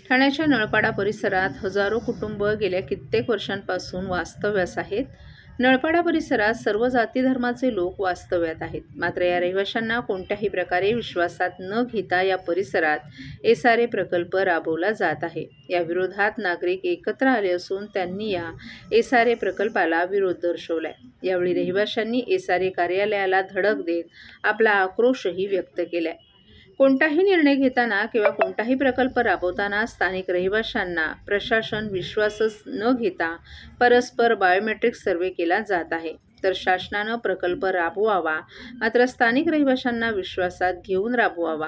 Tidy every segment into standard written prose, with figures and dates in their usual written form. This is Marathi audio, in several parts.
ठाण्याच्या नळपाडा परिसरात हजारो कुटुंब गेल्या कित्येक वर्षांपासून वास्तव्यास आहेत. नळपाडा परिसरात सर्व जाती धर्माचे लोक वास्तव्यात आहेत. मात्र या रहिवाशांना कोणत्याही प्रकारे विश्वासात न घेता या परिसरात एसआरए प्रकल्प राबवला जात आहे. या विरोधात नागरिक एकत्र आले असून त्यांनी या एसआरए प्रकल्पाला विरोध दर्शवलाय. यावेळी रहिवाशांनी एसआरए कार्यालयाला धडक देत आपला आक्रोशही व्यक्त केलाय. कोणताही निर्णय घेताना किंवा कोणताही प्रकल्प राबवताना स्थानिक रहिवाशांना प्रशासन विश्वासच न घेता परस्पर बायोमेट्रिक सर्वे केला जात आहे. तर शासनानं प्रकल्प राबवावा, मात्र स्थानिक रहिवाशांना विश्वासात घेऊन राबवावा.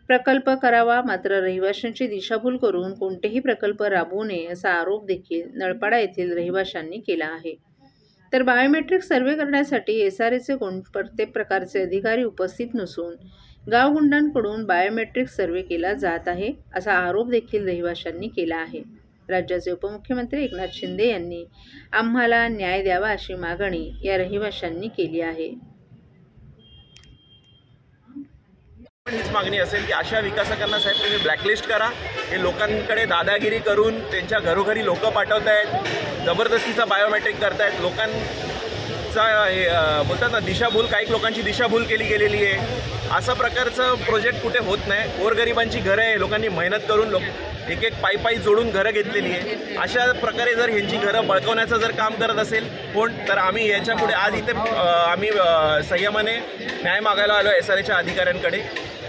प्रकल्प करावा, मात्र रहिवाशांची दिशाभूल करून कोणतेही प्रकल्प राबवू नये असा आरोप देखील नळपाडा येथील रहिवाशांनी केला आहे. तर बायोमेट्रिक सर्वे करण्यासाठी एसआरएचे कोणत्याही प्रकारचे अधिकारी उपस्थित नसून गावगुंडांकडून बायोमेट्रिक सर्वे केला जात आहे असा आरोप देखील रहिवाशांनी केला आहे. राज्याचे उपमुख्यमंत्री एकनाथ शिंदे यांनी आम्हाला न्याय द्यावा अशी मागणी या रहिवाशांनी केली आहे. हीच मागणी असेल की अशा विकासकांना साहेब तुम्ही ब्लॅकलिस्ट करा. हे लोकांकडे दादागिरी करून त्यांच्या घरोघरी लोक पाठवतायत, जबरदस्तीचा बायोमेट्रिक करतायत. लोकांचा बोलतात ना दिशाभूल, काही लोकांची दिशाभूल केली गेलेली आहे. असा प्रकारचं प्रोजेक्ट कुठे होत नाही. गोरगरिबांची घरं आहे, लोकांनी मेहनत करून एक एक पायी जोडून घरं घेतलेली आहे. अशा प्रकारे जर ह्यांची घरं बळकवण्याचं जर काम करत असेल कोण, तर आम्ही याच्यापुढे आज इथे आम्ही संयमाने न्याय मागायला आलो एसआरएच्या अधिकाऱ्यांकडे.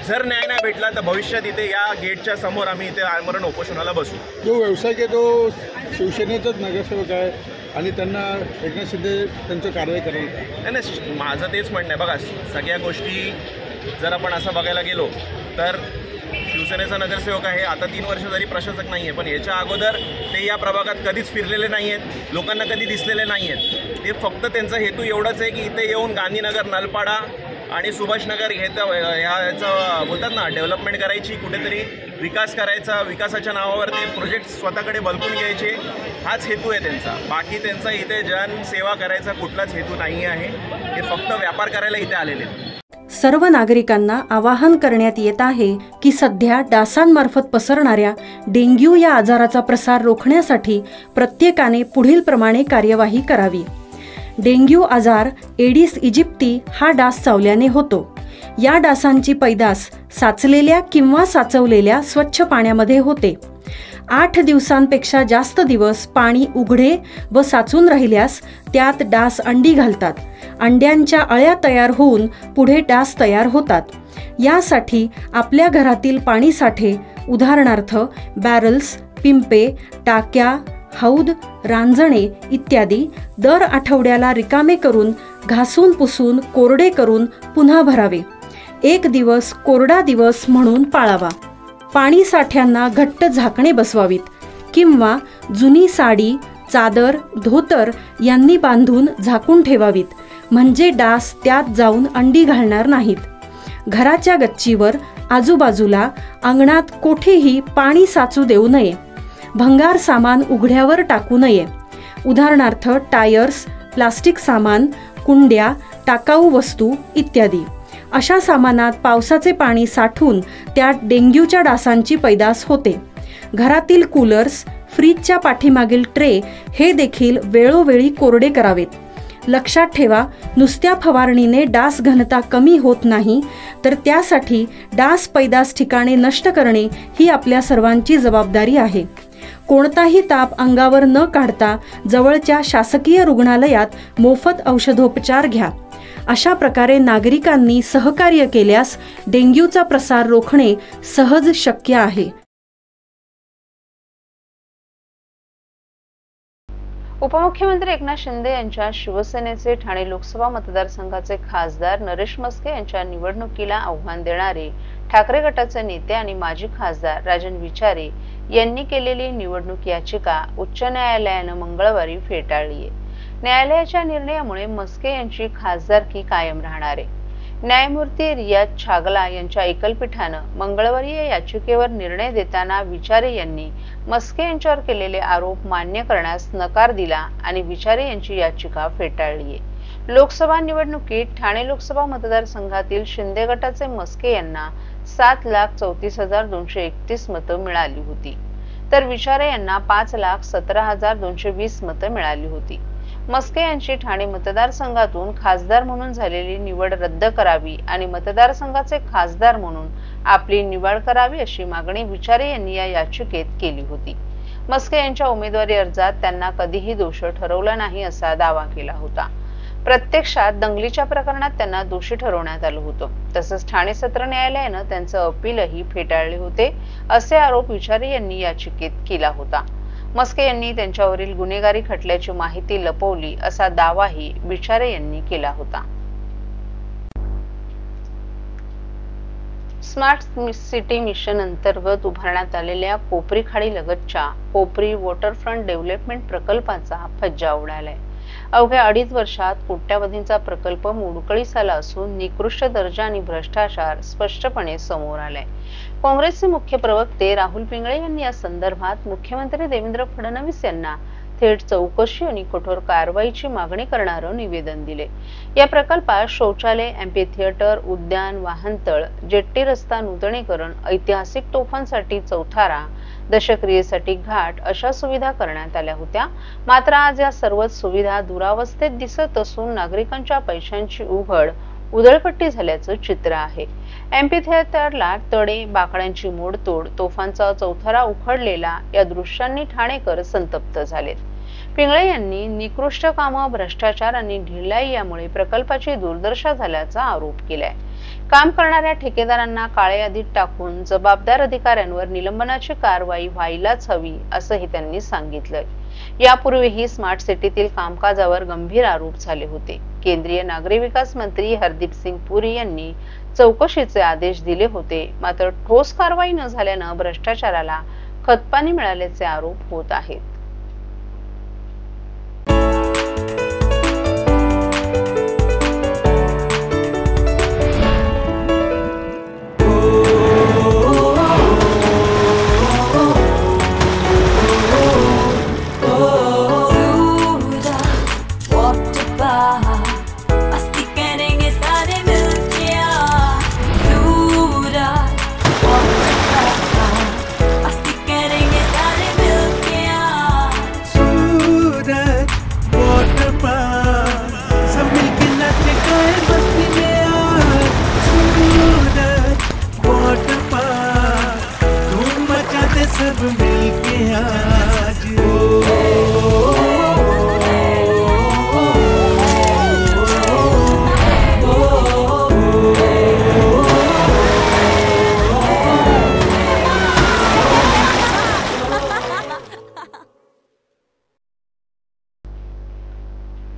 जर न्याय नाही भेटला तर भविष्यात इथे या गेटच्या समोर आम्ही इथे आमरण उपोषणाला बसू. जो व्यावसायिक आहे तो शिवसेनेचाच नगरसेवक आहे आणि त्यांना एकनाथ शिंदे त्यांचं कारवाई करायला नाही. माझं तेच म्हणणं आहे. बघा, सगळ्या गोष्टी जर आपण असं बघायला गेलो तर शिवसेनेचा नगरसेवक आहे. आता 3 वर्ष जरी प्रशासक नाही आहे, पण याच्या अगोदर ते या प्रभागात कधीच फिरलेले नाही आहेत, लोकांना कधी दिसलेले नाही आहेत. ते फक्त त्यांचा हेतू एवढाच आहे की इथे येऊन गांधीनगर, नलपाडा आणि सुभाषनगर ह्याचं बोलतात ना डेव्हलपमेंट करायची, कुठेतरी विकास करायचा, विकासाच्या नावावर ते प्रोजेक्ट स्वतःकडे बलकून घ्यायचे, हाच हेतू आहे त्यांचा. बाकी त्यांचा इथे जनसेवा करायचा कुठलाच हेतू नाही आहे. हे फक्त व्यापार करायला इथे आलेले आहेत. सर्व नागरिकांना आवाहन करण्यात येत आहे की सध्या डासांमार्फत पसरणाऱ्या डेंग्यू या आजाराचा प्रसार रोखण्यासाठी प्रत्येकाने पुढील प्रमाणे कार्यवाही करावी. डेंग्यू आजार एडिस इजिप्ती हा डास चावल्याने होतो. या डासांची पैदास साचलेल्या किंवा साचवलेल्या स्वच्छ पाण्यामध्ये होते. 8 दिवसांपेक्षा जास्त दिवस पाणी उघडे व साचून राहिल्यास त्यात डास अंडी घालतात. अंड्यांच्या अळ्या तयार होऊन पुढे डास तयार होतात. यासाठी आपल्या घरातील पाणी साठे, उदाहरणार्थ बॅरल्स, पिंपे, टाक्या, हौद, रांजणे इत्यादी दर आठवड्याला रिकामे करून घासून पुसून कोरडे करून पुन्हा भरावे. 1 दिवस कोरडा दिवस म्हणून पाळावा. पाणी साठ्यांना घट्ट झाकणे बसवावीत किंवा जुनी साडी, चादर, धोतर यांनी बांधून झाकून ठेवावीत, म्हणजे डास त्यात जाऊन अंडी घालणार नाहीत. घराच्या गच्चीवर, आजूबाजूला, अंगणात कोठेही पाणी साचू देऊ नये. भंगार सामान उघड्यावर टाकू नये, उदाहरणार्थ टायर्स, प्लास्टिक सामान, कुंड्या, टाकाऊ वस्तू इत्यादी. अशा सामानात पावसाचे पाणी साठून त्यात डेंग्यूच्या डासांची पैदास होते. घरातील कूलर्स, फ्रीजच्या पाठीमागील ट्रे हे देखील वेळोवेळी कोरडे करावेत. लक्षात ठेवा, नुसत्या फवारणीने डास घनता कमी होत नाही, तर त्यासाठी डास पैदास ठिकाणे नष्ट करणे ही आपल्या सर्वांची जबाबदारी आहे. कोणताही ताप अंगावर न काढता जवळच्या शासकीय रुग्णालयात मोफत औषधोपचार घ्या. अशा प्रकारे नागरिकांनी सहकार्य केल्यास डेंग्यूचा प्रसार रोखणे सहज शक्य आहे. उपमुख्यमंत्री एकनाथ शिंदे यांच्या शिवसेनेचे ठाणे लोकसभा मतदारसंघाचे खासदार नरेश मस्के यांच्या निवडणुकीला आव्हान देणारे ठाकरे गटाचे नेते आणि माजी खासदार राजन विचारे यांनी केलेली निवडणूक याचिका उच्च न्यायालयानं मंगळवारी फेटाळली आहे. न्यायालयाच्या निर्णयामुळे मस्के यांची खासदारकी कायम राहणार आहे. न्यायमूर्ती रियाज छागला यांच्या एकलपीठानं मंगळवारी या याचिकेवर निर्णय देताना विचारे यांनी मस्के यांच्यावर केलेले आरोप मान्य करण्यास नकार दिला आणि विचारे यांची याचिका फेटाळली आहे. लोकसभा निवडणुकीत ठाणे लोकसभा मतदारसंघातील शिंदे गटाचे मस्के यांना 7,34,231 मतं मिळाली होती. तर विचारे यांना 5,17,220 मतं मिळाली होती. मस्के यांची ठाणे मतदारसंघातून खासदार म्हणून झालेली निवड रद्द करावी आणि मतदारसंघाचे खासदार म्हणून आपली निवड करावी अशी मागणी विचारे यांनी या याचिकेत केली होती. मस्के यांच्या उमेदवारी अर्जात त्यांना कधीही दोषी ठरवलं नाही असा दावा केला होता. प्रत्यक्षात दंगलीच्या प्रकरणात त्यांना दोषी ठरवण्यात आलं होतं. तसंच ठाणे सत्र न्यायालयानं त्यांचं अपीलही फेटाळले होते असे आरोप विचारे यांनी याचिकेत केला होता. मस्के यांनी त्यांच्यावरील गुन्हेगारी खटल्याची माहिती लपवली असा दावाही विचारे यांनी केला होता. स्मार्ट सिटी मिशन अंतर्गत उभारण्यात आलेल्या कोपरी खाडी लगतच्या कोपरी वॉटरफ्रंट डेव्हलपमेंट प्रकल्पाचा फज्जा उडालाय. अवघ्या 2.5 वर्षात कोट्यावधींचा प्रकल्प मोडकळीस आला असून निकृष्ट दर्जा आणि भ्रष्टाचार स्पष्टपणे समोर आलाय. काँग्रेसचे मुख्य प्रवक्ते राहुल पिंगळे यांनी या संदर्भात मुख्यमंत्री देवेंद्र फडणवीस यांना थेट चौकशी आणि कठोर कारवाईची मागणी करणारं निवेदन दिले. या प्रकल्पात शौचालय, अँफीथिएटर, उद्यान, वाहनतळ, जेट्टी रस्ता नूतनीकरण, ऐतिहासिक तोफांसाठी चौथारा, दशक्रियेसाठी घाट अशा सुविधा करण्यात आल्या होत्या. मात्र आज या सर्वच सुविधा दुरावस्थेत दिसत असून नागरिकांच्या पैशांची उधळपट्टी झाल्याचं चित्र आहे. अँफीथिएटरला तडे, बाकड्यांची मोडतोड, तोफांचा चौथारा उखडलेला या दृश्यांनी ठाणेकर संतप्त झालेत. पिंगळे यांनी निकृष्ट कामं, भ्रष्टाचार आणि ढिलाई यामुळे प्रकल्पाची दुर्दशा झाल्याचा आरोप केलाय. काम करणाऱ्या ठेकेदारांना काळ्या यादीत टाकून जबाबदार अधिकाऱ्यांवर निलंबनाची कारवाई व्हायलाच हवी असंही त्यांनी सांगितलंय. यापूर्वीही स्मार्ट सिटीतील कामकाजावर गंभीर आरोप झाले होते. केंद्रीय नागरी विकास मंत्री हरदीप सिंग पुरी यांनी चौकशीचे आदेश दिले होते. मात्र ठोस कारवाई न झाल्यानं भ्रष्टाचाराला खतपाणी मिळाल्याचे आरोप होत आहेत.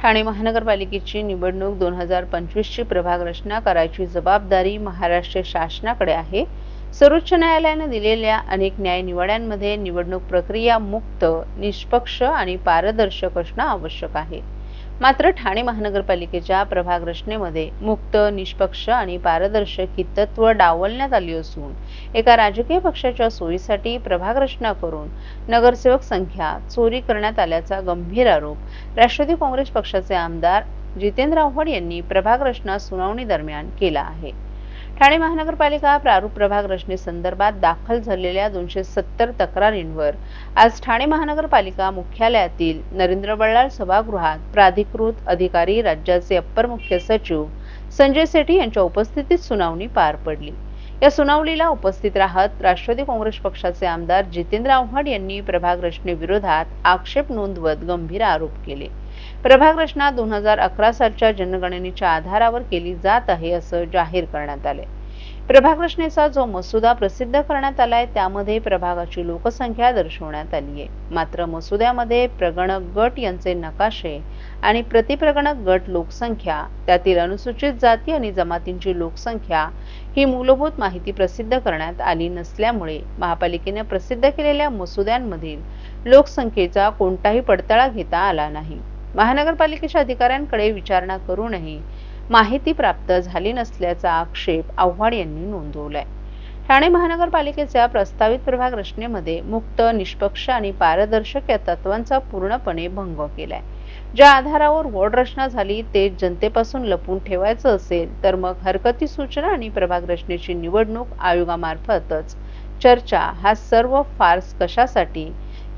ठाणे महानगरपालिकेची निवडणूक 2025ची प्रभाग रचना करायची जबाबदारी महाराष्ट्र शासनाकडे आहे. सर्वोच्च न्यायालयाने दिलेल्या अनेक न्यायनिवाड्यांमध्ये निवडणूक प्रक्रिया मुक्त, निष्पक्ष आणि पारदर्शक असणं आवश्यक आहे. मात्र ठाणे महानगरपालिकेच्या प्रभाग रचनेमध्ये मुक्त, निष्पक्ष आणि पारदर्शक ही तत्व डावलण्यात आली असून एका राजकीय पक्षाच्या सोयीसाठी प्रभाग रचना करून नगरसेवक संख्या चोरी करण्यात आल्याचा गंभीर आरोप राष्ट्रवादी काँग्रेस पक्षाचे आमदार जितेंद्र आव्हाड यांनी प्रभाग रचना सुनावणी दरम्यान केला आहे. ठाणे महानगरपालिका प्रारूप प्रभाग रचनेसंदर्भात दाखल झालेल्या 270 तक्रारींवर आज ठाणे महानगरपालिका मुख्यालयातील नरेंद्र बल्लाळ सभागृहात प्राधिकृत अधिकारी राज्याचे अप्पर मुख्य सचिव संजय सेठी यांच्या उपस्थितीत सुनावणी पार पडली. या सुनावणीला उपस्थित राहत राष्ट्रवादी काँग्रेस पक्षाचे आमदार जितेंद्र आव्हाड यांनी प्रभाग रचनेविरोधात आक्षेप नोंदवत गंभीर आरोप केले. प्रभाग रचना 2011 सालच्या जनगणनेच्या आधारावर केली जात आहे असं जाहीर करण्यात आले. प्रभाग रचनेचा जो मसुदा प्रसिद्ध करण्यात आलाय त्यामध्ये प्रभागाची लोकसंख्या दर्शवण्यात आली आहे. मात्र मसुद्यामध्ये प्रगणक गट यांचे नकाशे आणि प्रतिप्रगणक गट लोकसंख्या, त्यातील अनुसूचित जाती आणि जमातींची लोकसंख्या ही मूलभूत माहिती प्रसिद्ध करण्यात आली नसल्यामुळे महापालिकेने प्रसिद्ध केलेल्या मसुद्यांमधील लोकसंख्येचा कोणताही पडताळा घेता आला नाही. महानगरपालिकेच्या अधिकाऱ्यांकडे विचारणा करूनही माहिती प्राप्त झाली नसल्याचा आक्षेप आव्हाड यांनी नोंदवलाय. ठाणे महानगरपालिकेच्या प्रस्तावित प्रभाग रचनेमध्ये मुक्त, निष्पक्ष आणि पारदर्शक या तत्वांचा पूर्णपणे भंग केलाय. ज्या आधारावर वॉर्ड रचना झाली ते जनतेपासून लपून ठेवायचं असेल तर मग हरकती सूचना आणि प्रभाग रचनेची निवडणूक आयोगामार्फतच चर्चा हा सर्व फार्स कशासाठी,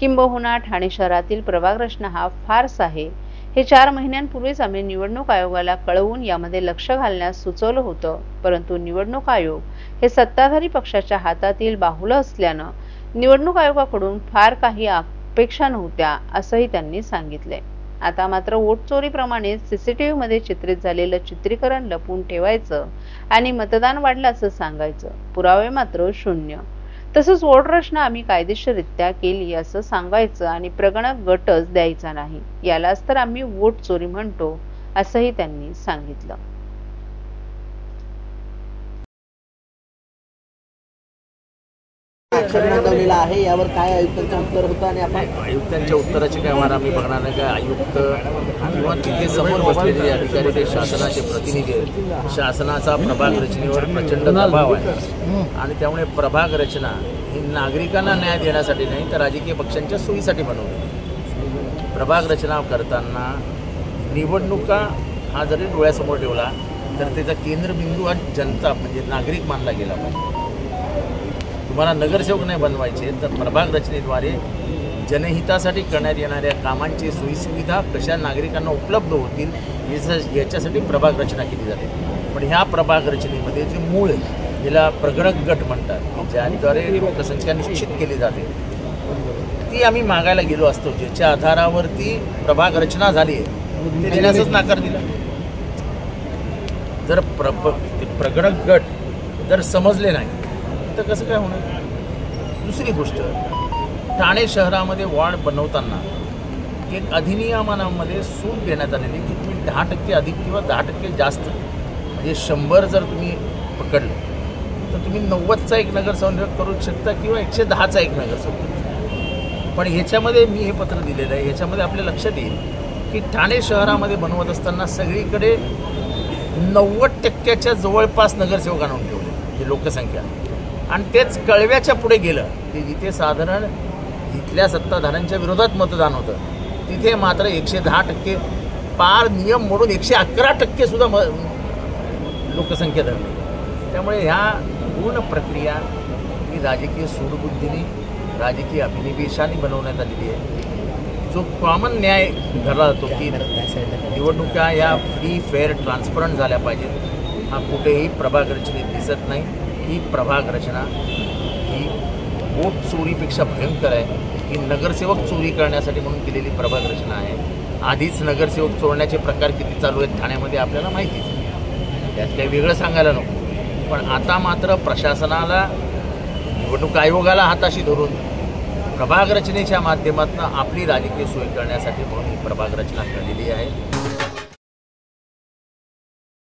किंबहुना ठाणे शहरातील प्रभाग रचना हा फार्स आहे हे 4 महिन्यांपूर्वीच आम्ही निवडणूक आयोगाला कळवून यामध्ये लक्ष घालण्यास सुचवलं होतं, परंतु निवडणूक आयोग हे सत्ताधारी पक्षाच्या हातातील बाहुलं असल्यानं निवडणूक आयोगाकडून फार काही अपेक्षा नव्हत्या असंही त्यांनी सांगितले. आता मात्र वोट चोरीप्रमाणे सीसीटीव्ही मध्ये चित्रित झालेलं चित्रीकरण लपवून ठेवायचं आणि मतदान वाढलं असं सांगायचं, पुरावे मात्र शून्य. तसंच वोट रचना आम्ही कायदेशीररित्या केली असं सांगायचं आणि प्रगणक गटच द्यायचा नाही, यालाच तर आम्ही वोट चोरी म्हणतो असंही त्यांनी सांगितलं. नोंदवलेला आहे, यावर काय आयुक्तांचं उत्तर होतं आणि आपण आयुक्तांच्या उत्तराचे काय मला आम्ही बघणार नाही. काय आयुक्त किंवा तिथे समोर बसलेले अधिकारी ते शासनाचे प्रतिनिधी आहेत. शासनाचा प्रभाग रचनेवर प्रचंड दबाव आहे आणि त्यामुळे प्रभाग रचना ही नागरिकांना न्याय देण्यासाठी नाही तर राजकीय पक्षांच्या सोयीसाठी बनवली. प्रभाग रचना करताना निवडणुका हा जरी डोळ्यासमोर ठेवला तर त्याचा केंद्रबिंदू हा जनता म्हणजे नागरिक मानला गेला पाहिजे. तुम्हाला नगरसेवक नाही बनवायचे तर प्रभाग रचनेद्वारे जनहितासाठी करण्यात येणाऱ्या कामांची सोयीसुविधा कशा नागरिकांना उपलब्ध होतील याच्यासाठी प्रभाग रचना केली जाते. पण ह्या प्रभाग रचनेमध्ये जे मूळ ज्याला प्रगणक गट म्हणतात की ज्याद्वारे लोकसंख्या निश्चित केली जाते ती आम्ही मागायला गेलो असतो, ज्याच्या आधारावरती प्रभाग रचना झाली आहे ते देण्याचाच नाकार दिला. जर प्रगणक गट जर समजले नाही तर कसं काय होणार. दुसरी गोष्ट, ठाणे शहरामध्ये वॉर्ड बनवताना एक अधिनियमामध्ये सूट देण्यात आलेली की तुम्ही 10% अधिक किंवा 10% जास्त म्हणजे 100 जर तुम्ही पकडलं तर तुम्ही 90चा एक नगरसेवक करू शकता किंवा 110चा एक नगरसेवक करू शकता. पण ह्याच्यामध्ये मी हे पत्र दिलेलं आहे, ह्याच्यामध्ये आपल्या लक्षात येईल की ठाणे शहरामध्ये बनवत असताना सगळीकडे 90% जवळपास नगरसेवक आणून ठेवले ही लोकसंख्या आणि तेच कळव्याच्या पुढे गेलं की जिथे साधारण इथल्या सत्ताधाऱ्यांच्या विरोधात मतदान होतं तिथे मात्र 110% पार नियम मोडून 111% सुद्धा लोकसंख्या धरली. त्यामुळे ह्या पूर्ण प्रक्रिया ही राजकीय सूडबुद्धीने राजकीय अभिनिवेशाने बनवण्यात आलेली आहे. जो कॉमन न्याय धरला जातो की निवडणुका या फ्री फेअर ट्रान्सपरंट झाल्या पाहिजेत हा कुठेही प्रभाग रचनेत दिसत नाही. ही प्रभाग रचना ही वोट चोरीपेक्षा भयंकर आहे. ही नगरसेवक चोरी करण्यासाठी म्हणून केलेली प्रभाग रचना आहे. आधीच नगरसेवक चोरण्याचे प्रकार किती चालू आहेत ठाण्यामध्ये आपल्याला माहितीच आहे, त्यात काही वेगळं सांगायला नको. पण आता मात्र प्रशासनाला निवडणूक आयोगाला हाताशी धरून प्रभाग रचनेच्या माध्यमातून आपली राजकीय सोय करण्यासाठी म्हणून ही प्रभाग रचना केलेली आहे.